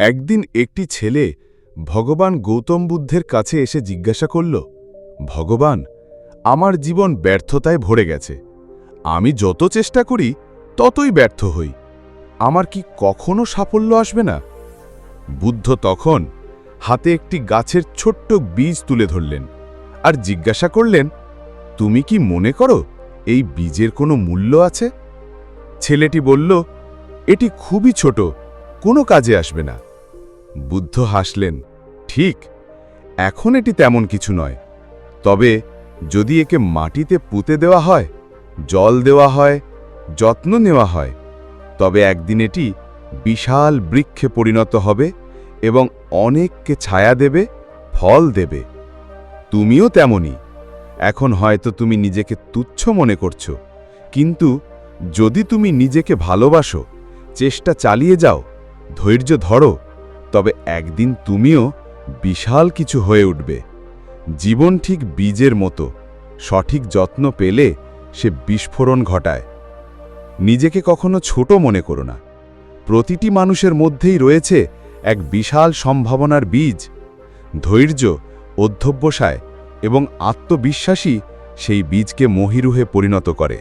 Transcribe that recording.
একদিন একটি ছেলে ভগবান গৌতম বুদ্ধের কাছে এসে জিজ্ঞাসা করল, ভগবান, আমার জীবন ব্যর্থতায় ভরে গেছে। আমি যত চেষ্টা করি ততই ব্যর্থ হই। আমার কি কখনো সাফল্য আসবে না? বুদ্ধ তখন হাতে একটি গাছের ছোট্ট বীজ তুলে ধরলেন আর জিজ্ঞাসা করলেন, তুমি কি মনে করো এই বীজের কোনো মূল্য আছে? ছেলেটি বলল, এটি খুবই ছোট, কোনো কাজে আসবে না। বুদ্ধ হাসলেন, ঠিক, এখন এটি তেমন কিছু নয়, তবে যদি একে মাটিতে পুঁতে দেওয়া হয়, জল দেওয়া হয়, যত্ন নেওয়া হয়, তবে একদিন এটি বিশাল বৃক্ষে পরিণত হবে এবং অনেককে ছায়া দেবে, ফল দেবে। তুমিও তেমনি। এখন হয়তো তুমি নিজেকে তুচ্ছ মনে করছো, কিন্তু যদি তুমি নিজেকে ভালোবাসো, চেষ্টা চালিয়ে যাও, ধৈর্য ধরো, তবে একদিন তুমিও বিশাল কিছু হয়ে উঠবে। জীবন ঠিক বীজের মতো, সঠিক যত্ন পেলে সে বিস্ফোরণ ঘটায়। নিজেকে কখনো ছোট মনে করো না। প্রতিটি মানুষের মধ্যেই রয়েছে এক বিশাল সম্ভাবনার বীজ। ধৈর্য, অধ্যবসায় এবং আত্মবিশ্বাসী সেই বীজকে মহিরুহে পরিণত করে।